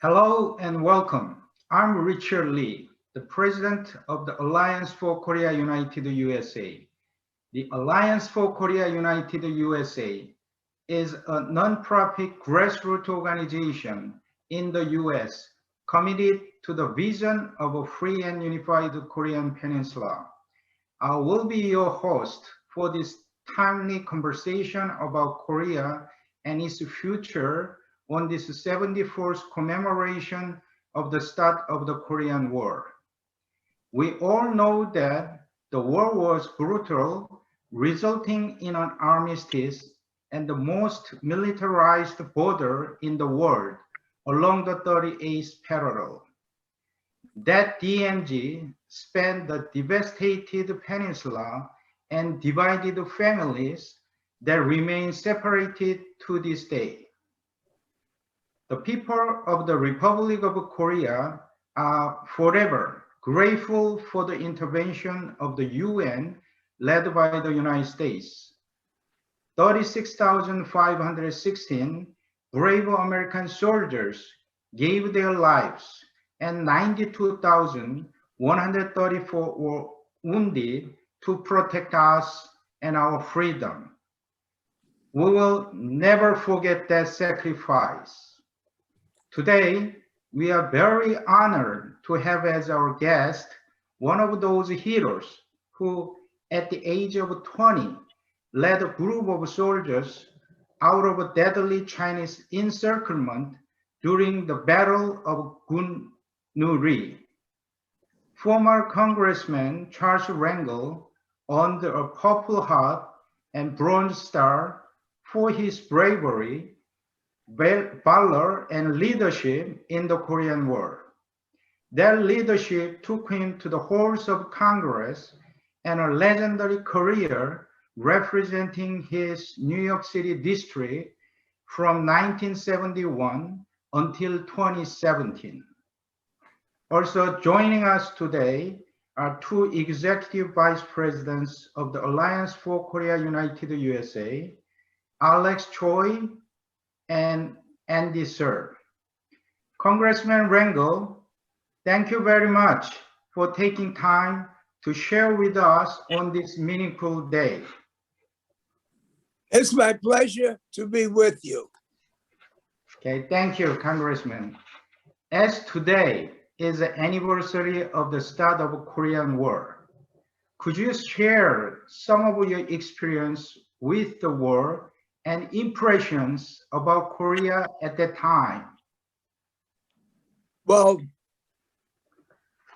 Hello and welcome. I'm Richard Lee, the President of the Alliance for Korea United USA. The Alliance for Korea United USA is a nonprofit grassroots organization in the US committed to the vision of a free and unified Korean peninsula. I will be your host for this timely conversation about Korea and its future on this 74th commemoration of the start of the Korean War. We all know that the war was brutal, resulting in an armistice and the most militarized border in the world along the 38th parallel. That DMZ spanned the devastated peninsula and divided families that remain separated to this day. The people of the Republic of Korea are forever grateful for the intervention of the UN led by the United States. 36,516 brave American soldiers gave their lives and 92,134 were wounded to protect us and our freedom. We will never forget that sacrifice. Today, we are very honored to have as our guest one of those heroes who, at the age of 20, led a group of soldiers out of a deadly Chinese encirclement during the Battle of Gun-Nuri. Former Congressman Charles Rangel earned a Purple Heart and Bronze Star for his bravery, valor, and leadership in the Korean War. That leadership took him to the halls of Congress and a legendary career representing his New York City district from 1971 until 2017. Also joining us today are two executive vice presidents of the Alliance for Korea United USA, Alex Choi and Andy Sir. Congressman Rangel, thank you very much for taking time to share with us on this meaningful day. It's my pleasure to be with you. Okay, thank you, Congressman. As today is the anniversary of the start of the Korean War, could you share some of your experience with the war and impressions about Korea at that time? Well,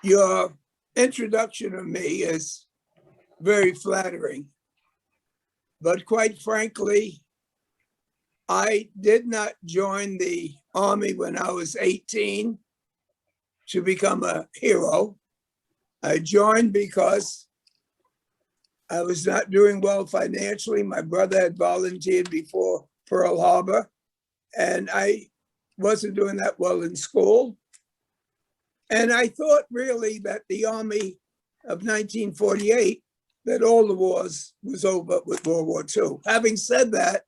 your introduction of me is very flattering, but quite frankly, I did not join the Army when I was 18 to become a hero. I joined because I was not doing well financially. My brother had volunteered before Pearl Harbor, and I wasn't doing that well in school. And I thought really that the Army of 1948, that all the wars was over with World War II. Having said that,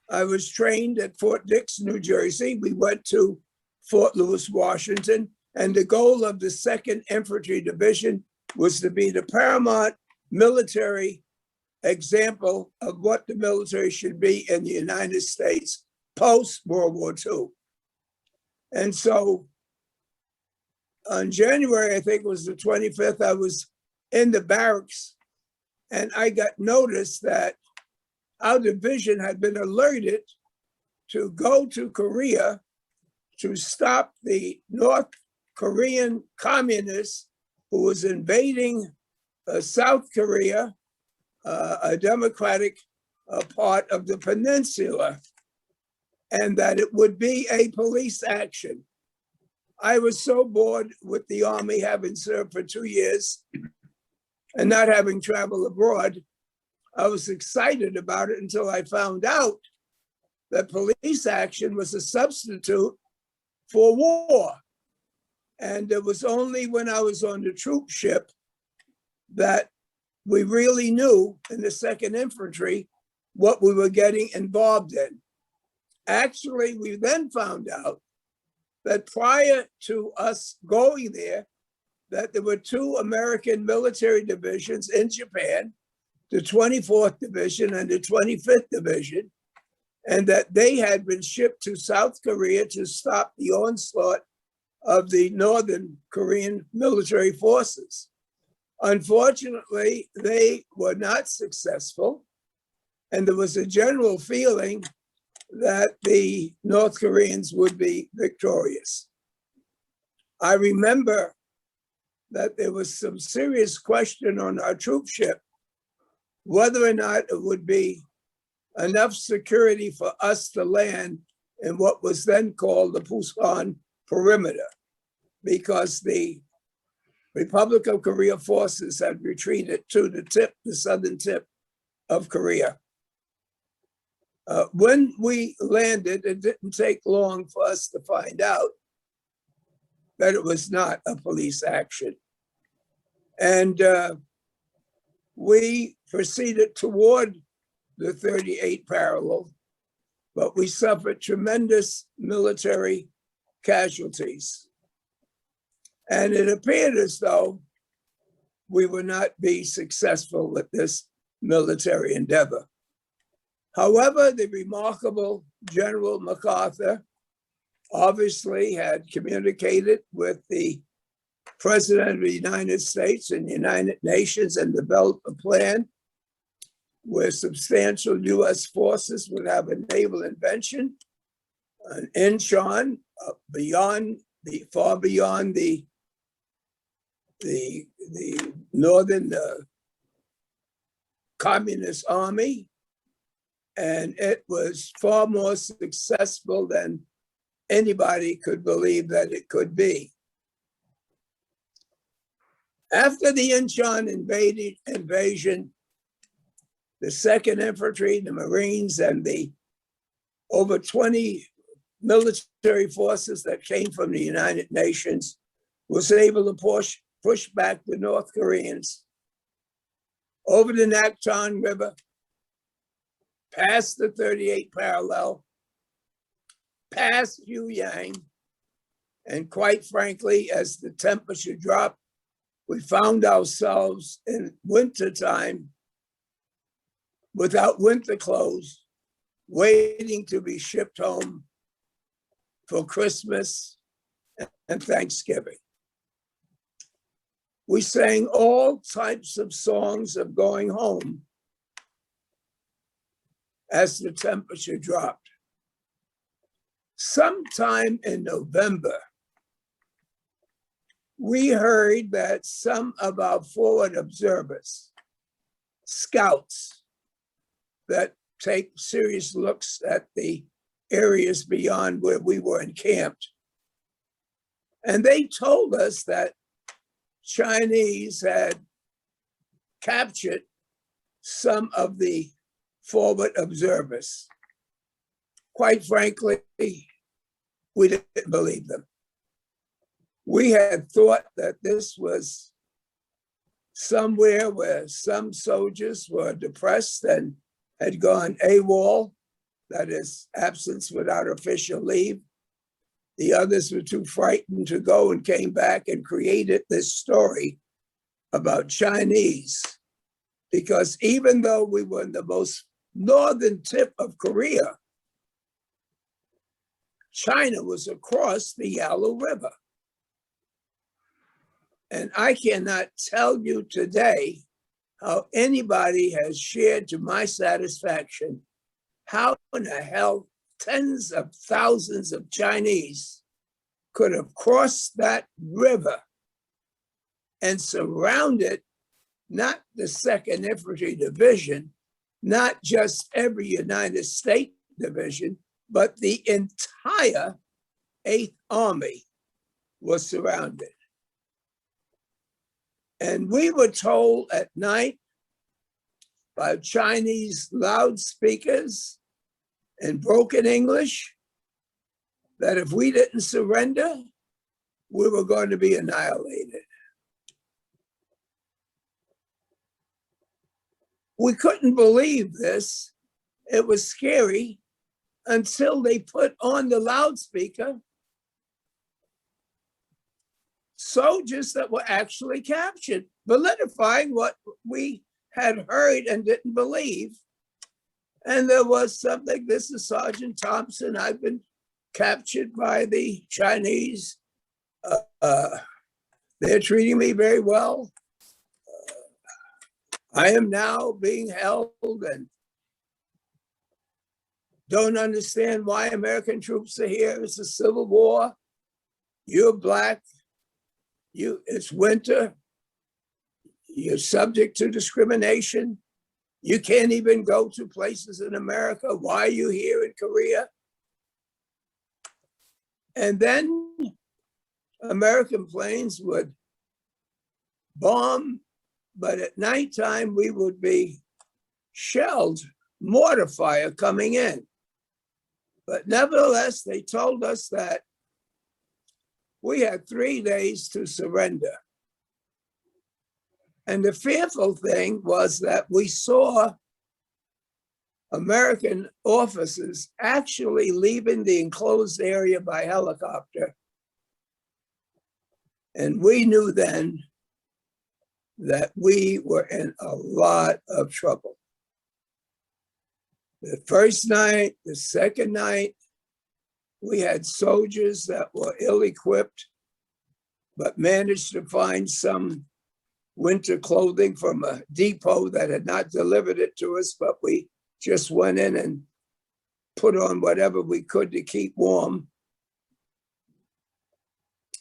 I was trained at Fort Dix, New Jersey. We went to Fort Lewis, Washington, and the goal of the 2nd Infantry Division was to be the paramount military example of what the military should be in the United States post-World War II. And so on January, I think it was the 25th, I was in the barracks and I got notice that our division had been alerted to go to Korea to stop the North Korean communists who was invading South Korea, a democratic part of the peninsula, and that it would be a police action. I was so bored with the Army, having served for 2 years and not having traveled abroad. I was excited about it until I found out that police action was a substitute for war. And it was only when I was on the troop ship that we really knew in the 2nd Infantry what we were getting involved in. Actually, we then found out that prior to us going there, that there were 2 American military divisions in Japan, the 24th Division and the 25th Division, and that they had been shipped to South Korea to stop the onslaught of the Northern Korean military forces. Unfortunately, they were not successful, and there was a general feeling that the North Koreans would be victorious. I remember that there was some serious question on our troop ship whether or not it would be enough security for us to land in what was then called the Busan perimeter, because the Republic of Korea forces had retreated to the southern tip of Korea. When we landed, it didn't take long for us to find out that it was not a police action. And we proceeded toward the 38 parallel, but we suffered tremendous military casualties. And it appeared as though we would not be successful with this military endeavor. However, the remarkable General MacArthur obviously had communicated with the President of the United States and the United Nations and developed a plan where substantial US forces would have a naval invention in Incheon, far beyond the Northern Communist Army. And it was far more successful than anybody could believe that it could be. After the Incheon invasion, the 2nd Infantry, the Marines, and the over 20 military forces that came from the United Nations was able to push back the North Koreans over the Nakton River, past the 38 parallel, past Pyongyang, and quite frankly, as the temperature dropped, we found ourselves in wintertime without winter clothes, waiting to be shipped home for Christmas and Thanksgiving. We sang all types of songs of going home as the temperature dropped. Sometime in November, we heard that some of our forward observers, scouts that take serious looks at the areas beyond where we were encamped, and they told us that Chinese had captured some of the forward observers. Quite frankly, we didn't believe them. We had thought that this was somewhere where some soldiers were depressed and had gone AWOL, that is, absence without official leave. The others were too frightened to go and came back and created this story about Chinese. Because even though we were in the most northern tip of Korea, China was across the Yalu River. And I cannot tell you today how anybody has shared to my satisfaction how in the hell tens of thousands of Chinese could have crossed that river and surrounded not the 2nd Infantry Division, not just every United States division, but the entire 8th Army was surrounded. And we were told at night by Chinese loudspeakers in broken English that if we didn't surrender, we were going to be annihilated. We couldn't believe this. It was scary until they put on the loudspeaker soldiers that were actually captured, validifying what we had heard and didn't believe. And there was something, this is Sergeant Thompson, I've been captured by the Chinese. They're treating me very well. I am now being held and don't understand why American troops are here. It's a civil war. You're black. It's winter. You're subject to discrimination. You can't even go to places in America. Why are you here in Korea? And then American planes would bomb, but at nighttime we would be shelled, mortar fire coming in. But nevertheless, they told us that we had 3 days to surrender. And the fearful thing was that we saw American officers actually leaving the enclosed area by helicopter. And we knew then that we were in a lot of trouble. The first night, the second night, we had soldiers that were ill-equipped, but managed to find some winter clothing from a depot that had not delivered it to us, but we just went in and put on whatever we could to keep warm.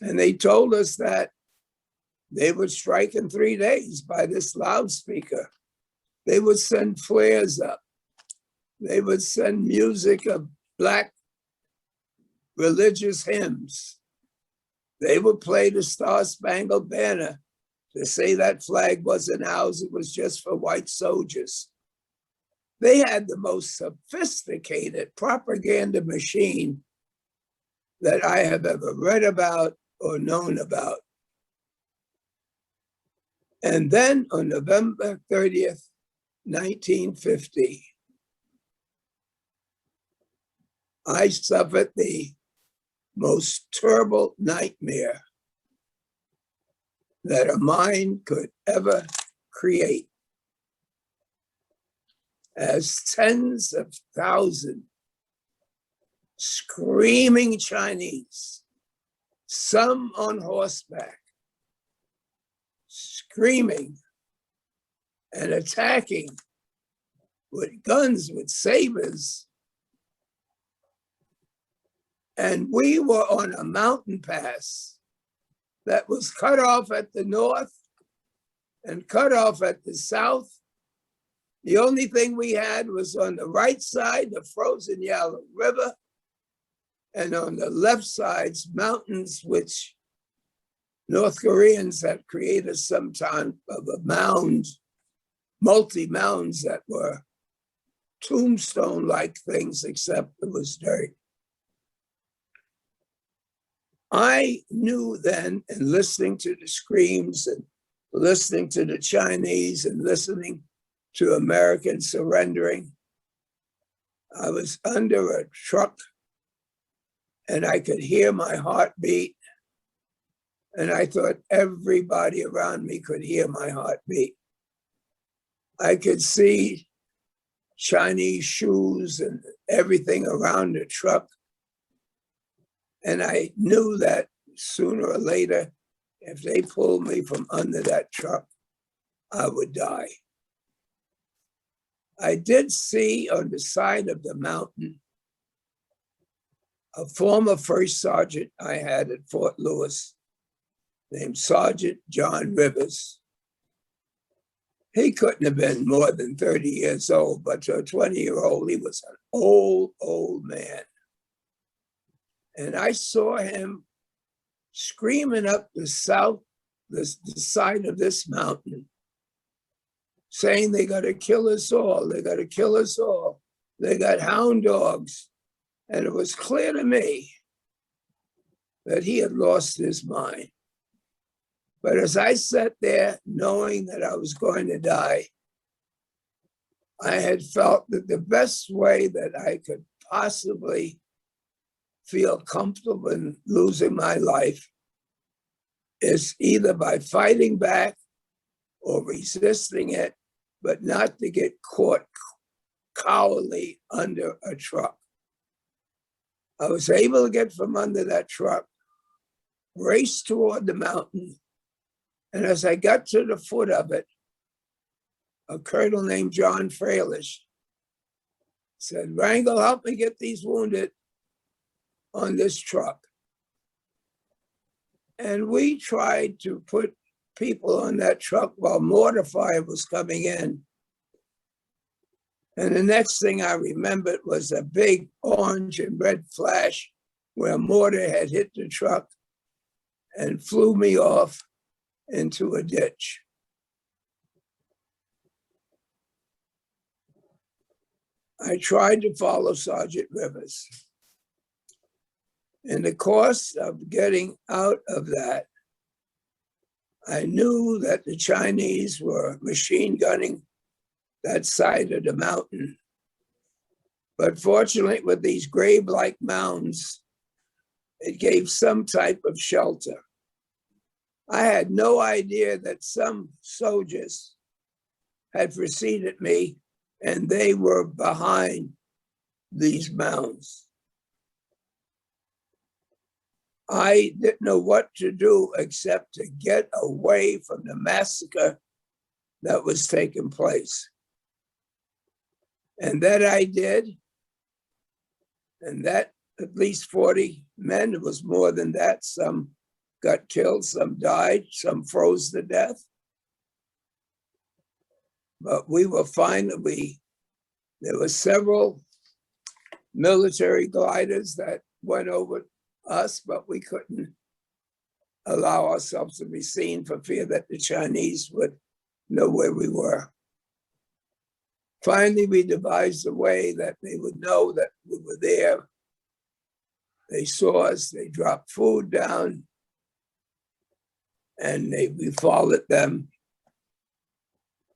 And they told us that they would strike in 3 days by this loudspeaker. They would send flares up. They would send music of Black religious hymns. They would play the Star-Spangled Banner to say that flag wasn't ours, it was just for white soldiers. They had the most sophisticated propaganda machine that I have ever read about or known about. And then on November 30th, 1950, I suffered the most terrible nightmare that a mind could ever create, as tens of thousands screaming Chinese, some on horseback, screaming and attacking with guns, with sabers. And we were on a mountain pass that was cut off at the north and cut off at the south. The only thing we had was on the right side, the frozen Yellow River, and on the left sides, mountains which North Koreans had created some time of a mound, multi-mounds that were tombstone-like things, except it was dirt. I knew then, in listening to the screams and listening to the Chinese and listening to Americans surrendering, I was under a truck and I could hear my heartbeat. And I thought everybody around me could hear my heartbeat. I could see Chinese shoes and everything around the truck. And I knew that sooner or later, if they pulled me from under that truck, I would die. I did see on the side of the mountain a former first sergeant I had at Fort Lewis named Sergeant John Rivers. He couldn't have been more than 30 years old, but to a 20-year-old, he was an old man. And I saw him screaming up the side of this mountain, saying they got to kill us all, they got to kill us all. They got hound dogs. And it was clear to me that he had lost his mind. But as I sat there knowing that I was going to die, I had felt that the best way that I could possibly feel comfortable in losing my life is either by fighting back or resisting it, but not to get caught cowardly under a truck. I was able to get from under that truck, race toward the mountain, and as I got to the foot of it, a colonel named John Fralish said, "Rangel, help me get these wounded on this truck." And we tried to put people on that truck while mortar fire was coming in. And the next thing I remembered was a big orange and red flash where a mortar had hit the truck and flew me off into a ditch. I tried to follow Sergeant Rivers. In the course of getting out of that, I knew that the Chinese were machine gunning that side of the mountain. But fortunately, with these grave-like mounds, it gave some type of shelter. I had no idea that some soldiers had preceded me and they were behind these mounds. I didn't know what to do except to get away from the massacre that was taking place. And that I did. And that at least 40 men, it was more than that. Some got killed, some died, some froze to death. But we were fine. There were several military gliders that went over us, but we couldn't allow ourselves to be seen for fear that the Chinese would know where we were. Finally, we devised a way that they would know that we were there. They saw us, they dropped food down, and we followed them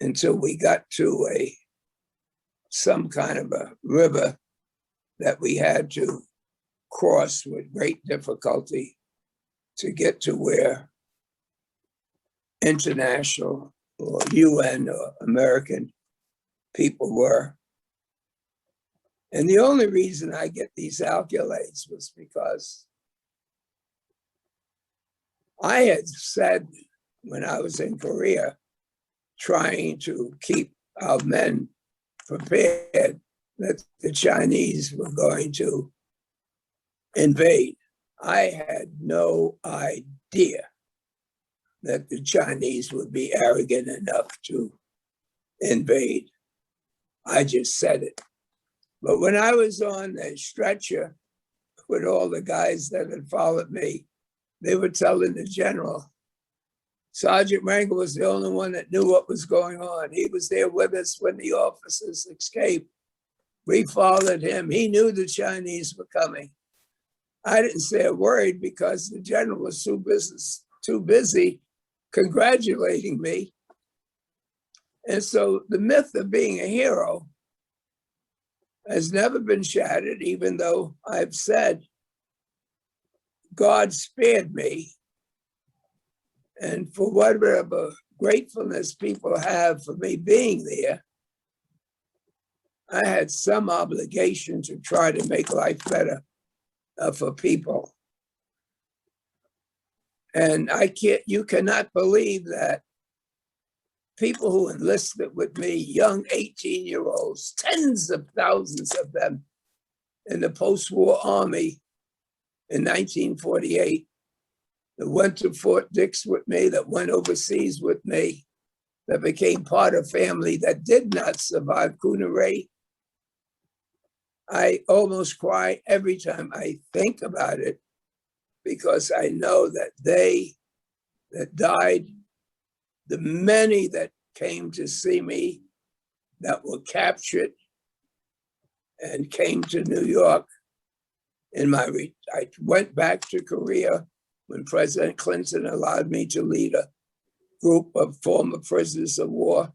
until we got to some kind of a river that we had to cross with great difficulty to get to where international or UN or American people were. And the only reason I get these accolades was because I had said when I was in Korea, trying to keep our men prepared that the Chinese were going to invade. I had no idea that the Chinese would be arrogant enough to invade. I just said it. But when I was on the stretcher with all the guys that had followed me, they were telling the general, Sergeant Rangel was the only one that knew what was going on. He was there with us when the officers escaped. We followed him. He knew the Chinese were coming. I didn't say a word because the general was too busy congratulating me. And so the myth of being a hero has never been shattered, even though I've said God spared me. And for whatever gratefulness people have for me being there, I had some obligation to try to make life better for people. And you cannot believe that people who enlisted with me, young 18-year-olds, tens of thousands of them in the post-war army in 1948, that went to Fort Dix with me, that went overseas with me, that became part of family that did not survive Coonerty. I almost cry every time I think about it because I know that they that died, the many that came to see me that were captured and came to New York. I went back to Korea when President Clinton allowed me to lead a group of former prisoners of war.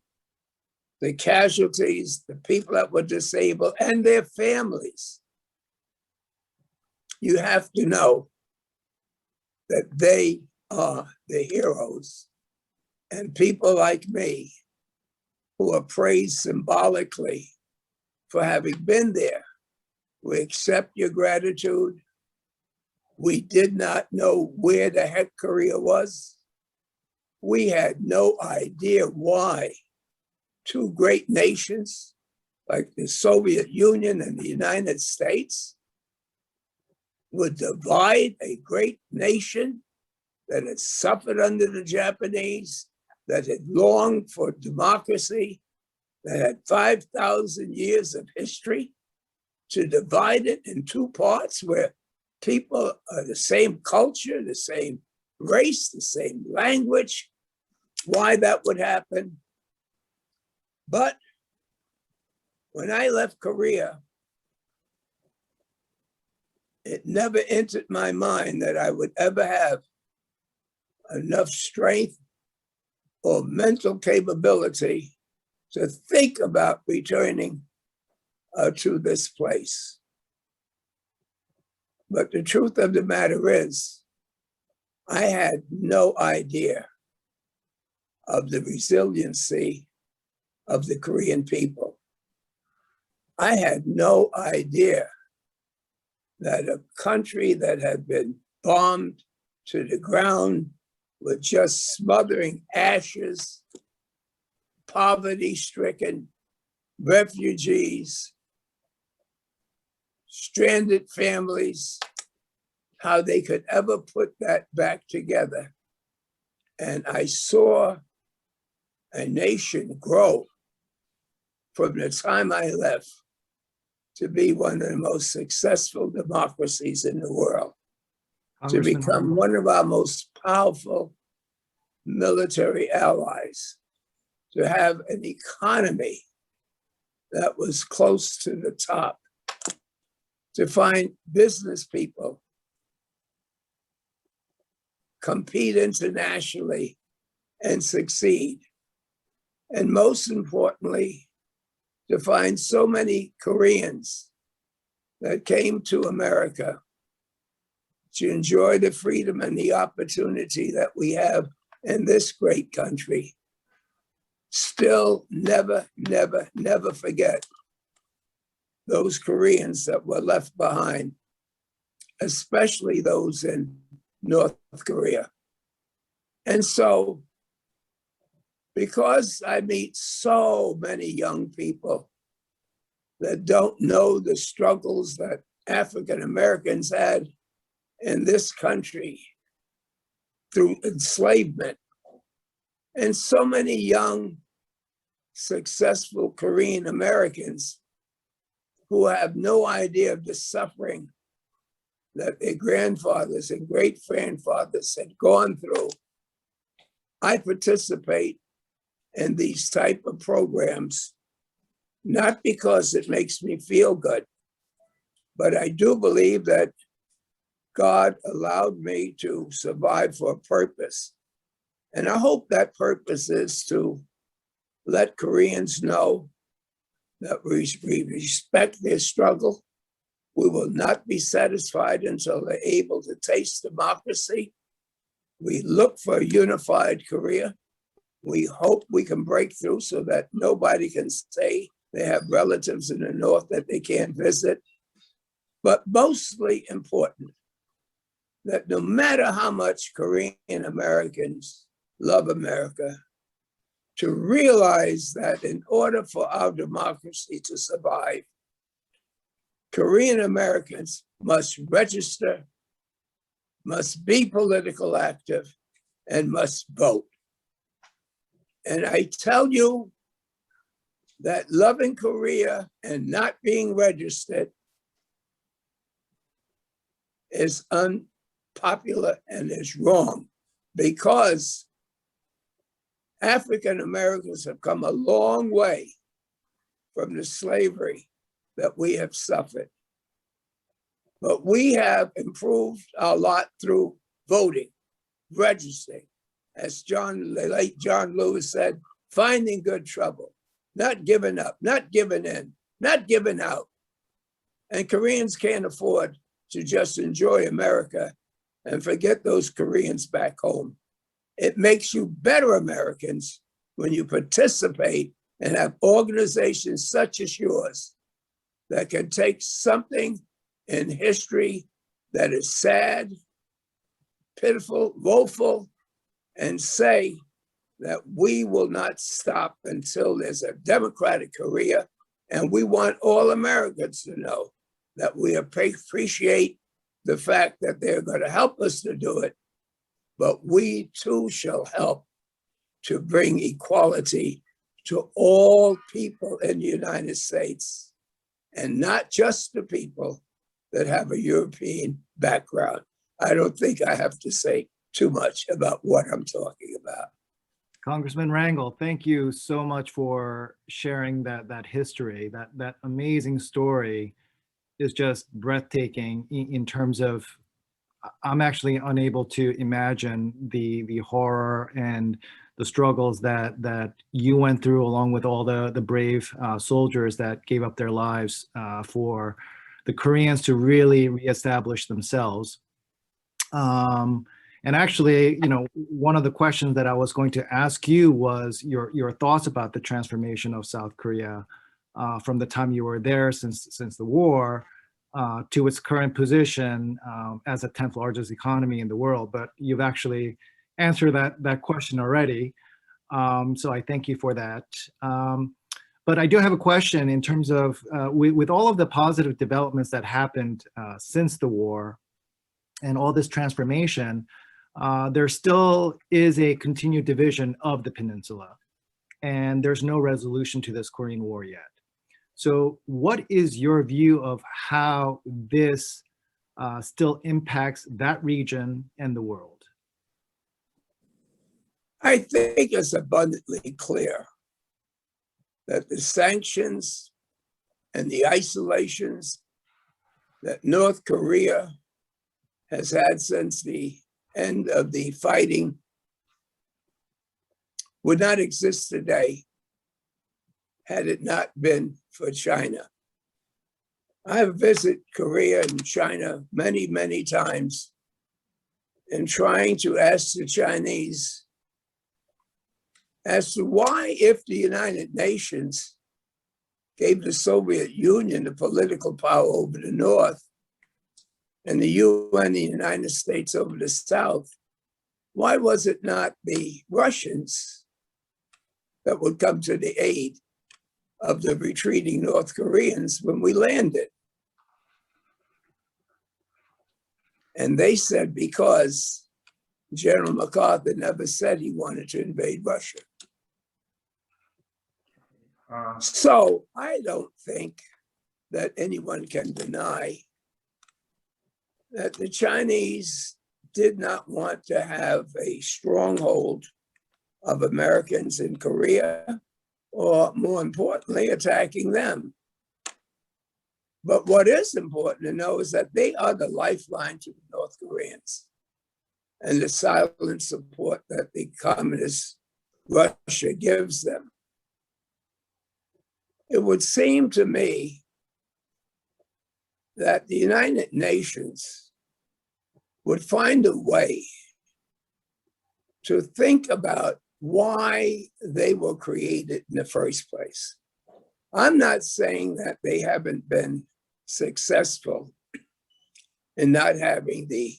The casualties, the people that were disabled, and their families. You have to know that they are the heroes, and people like me who are praised symbolically for having been there. We accept your gratitude. We did not know where the heck Korea was. We had no idea why two great nations like the Soviet Union and the United States would divide a great nation that had suffered under the Japanese, that had longed for democracy, that had 5,000 years of history, to divide it in two parts where people are the same culture, the same race, the same language, why that would happen. But when I left Korea, it never entered my mind that I would ever have enough strength or mental capability to think about returning to this place. But the truth of the matter is, I had no idea of the resiliency of the Korean people. I had no idea that a country that had been bombed to the ground with just smothering ashes, poverty-stricken refugees, stranded families, how they could ever put that back together. And I saw a nation grow from the time I left to be one of the most successful democracies in the world, to become one of our most powerful military allies, to have an economy that was close to the top, to find business people compete internationally and succeed. And most importantly, to find so many Koreans that came to America to enjoy the freedom and the opportunity that we have in this great country. Still never, never, never forget those Koreans that were left behind, especially those in North Korea. And so, because I meet so many young people that don't know the struggles that African Americans had in this country through enslavement, and so many young, successful Korean Americans who have no idea of the suffering that their grandfathers and great-grandfathers had gone through, I participate in these type of programs, not because it makes me feel good, but I do believe that God allowed me to survive for a purpose. And I hope that purpose is to let Koreans know that we respect their struggle. We will not be satisfied until they're able to taste democracy. We look for a unified Korea. We hope we can break through so that nobody can say they have relatives in the North that they can't visit. But mostly important, that no matter how much Korean Americans love America, to realize that in order for our democracy to survive, Korean Americans must register, must be political active, and must vote. And I tell you that loving Korea and not being registered is unpopular and is wrong, because African Americans have come a long way from the slavery that we have suffered. But we have improved our lot through voting, registering. As the late John Lewis said, finding good trouble, not giving up, not giving in, not giving out. And Koreans can't afford to just enjoy America and forget those Koreans back home. It makes you better Americans when you participate and have organizations such as yours that can take something in history that is sad, pitiful, woeful, and say that we will not stop until there's a democratic Korea. And we want all Americans to know that we appreciate the fact that they're going to help us to do it, but we too shall help to bring equality to all people in the United States, and not just the people that have a European background. I don't think I have to say too much about what I'm talking about. Congressman Rangel, thank you so much for sharing that history. That amazing story is just breathtaking in terms of, I'm actually unable to imagine the horror and the struggles that you went through, along with all the brave soldiers that gave up their lives for the Koreans to really reestablish themselves. And actually, one of the questions that I was going to ask you was your thoughts about the transformation of South Korea from the time you were there since the war to its current position as the 10th largest economy in the world. But you've actually answered that question already. So I thank you for that. But I do have a question in terms of, with all of the positive developments that happened since the war and all this transformation, there still is a continued division of the peninsula, and there's no resolution to this Korean War yet. So what is your view of how this still impacts that region and the world? I think it's abundantly clear that the sanctions and the isolations that North Korea has had since the end of the fighting would not exist today had it not been for China. I have visited Korea and China many, many times in trying to ask the Chinese as to why, if the United Nations gave the Soviet Union the political power over the North and the UN, the United States, over the South, why was it not the Russians that would come to the aid of the retreating North Koreans when we landed? And they said because General MacArthur never said he wanted to invade Russia. So I don't think that anyone can deny that the Chinese did not want to have a stronghold of Americans in Korea, or more importantly, attacking them. But what is important to know is that they are the lifeline to the North Koreans, and the silent support that the communist Russia gives them. It would seem to me that the United Nations would find a way to think about why they were created in the first place. I'm not saying that they haven't been successful in not having the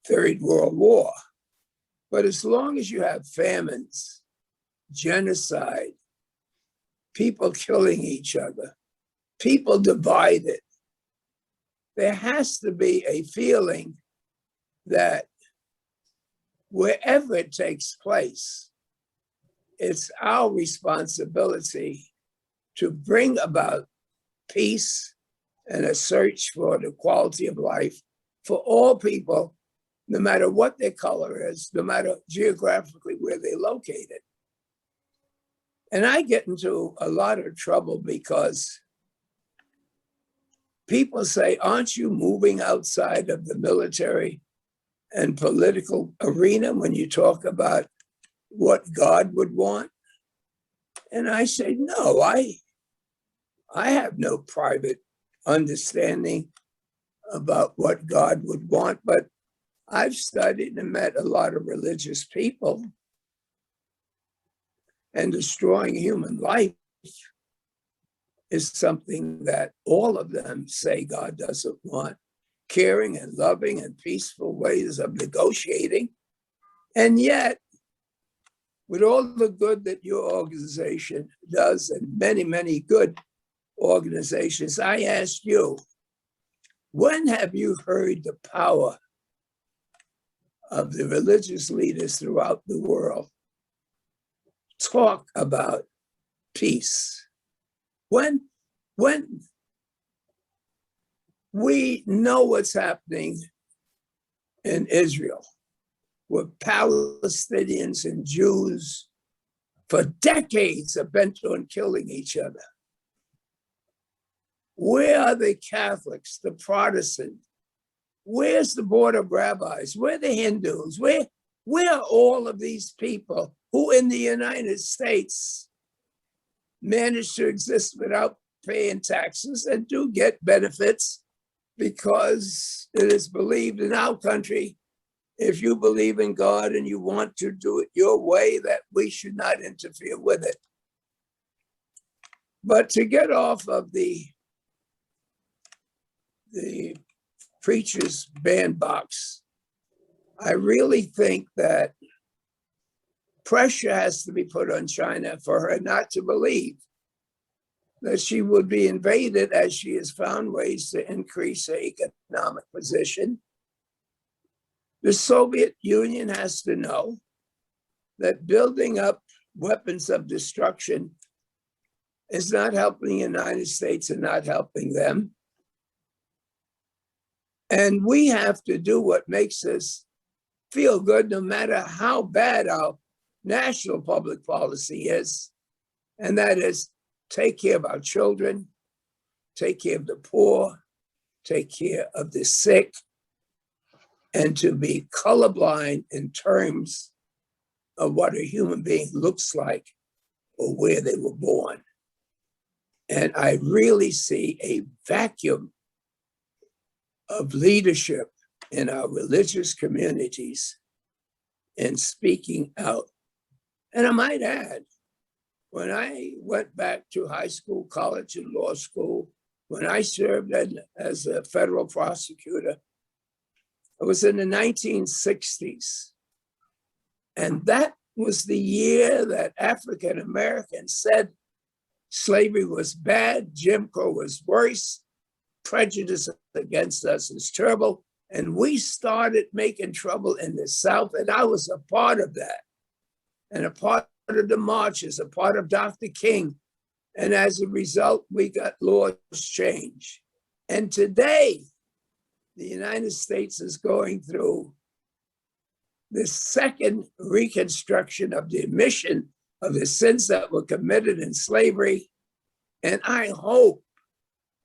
Third World War, but as long as you have famines, genocide, people killing each other, people divided, there has to be a feeling that wherever it takes place, it's our responsibility to bring about peace and a search for the quality of life for all people, no matter what their color is, no matter geographically where they're located. And I get into a lot of trouble because people say, aren't you moving outside of the military and political arena when you talk about what God would want? And I say, no, I have no private understanding about what God would want, but I've studied and met a lot of religious people, and destroying human life is something that all of them say God doesn't want. Caring and loving and peaceful ways of negotiating. And yet, with all the good that your organization does, and many, many good organizations, I ask you, when have you heard the power of the religious leaders throughout the world talk about peace? When we know what's happening in Israel, where Palestinians and Jews for decades are bent on killing each other. Where are the Catholics, the Protestants? Where's the board of rabbis? Where are the Hindus? Where are all of these people who in the United States manage to exist without paying taxes and do get benefits, because it is believed in our country, if you believe in God and you want to do it your way, that we should not interfere with it. But to get off of the preacher's bandbox, I really think that pressure has to be put on China for her not to believe that she would be invaded, as she has found ways to increase her economic position. The Soviet Union has to know that building up weapons of destruction is not helping the United States and not helping them. And we have to do what makes us feel good, no matter how bad our national public policy is. And that is take care of our children, take care of the poor, take care of the sick, and to be colorblind in terms of what a human being looks like or where they were born. And I really see a vacuum of leadership in our religious communities in speaking out. And I might add, when I went back to high school, college, and law school, when I served as a federal prosecutor, it was in the 1960s. And that was the year that African Americans said slavery was bad, Jim Crow was worse, prejudice against us is terrible. And we started making trouble in the South, and I was a part of that. And a part of the marches, a part of Dr. King. And as a result, we got laws changed. And today, the United States is going through the second reconstruction of the admission of the sins that were committed in slavery. And I hope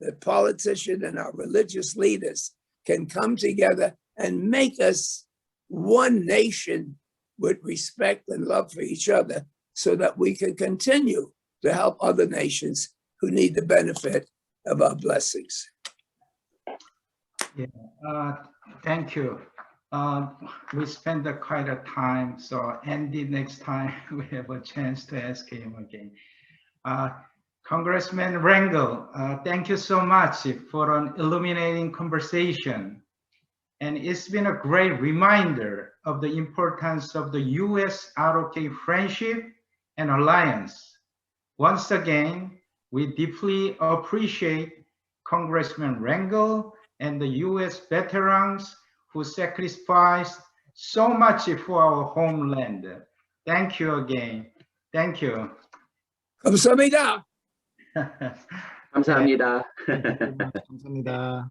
that politicians and our religious leaders can come together and make us one nation with respect and love for each other, so that we can continue to help other nations who need the benefit of our blessings. Yeah, thank you. We spent quite a time, so Andy, next time we have a chance to ask him again. Congressman Rangel, thank you so much for an illuminating conversation. And it's been a great reminder of the importance of the US-ROK friendship and alliance. Once again, we deeply appreciate Congressman Rangel and the US veterans who sacrificed so much for our homeland. Thank you again. Thank you. 감사합니다. 감사합니다. 감사합니다.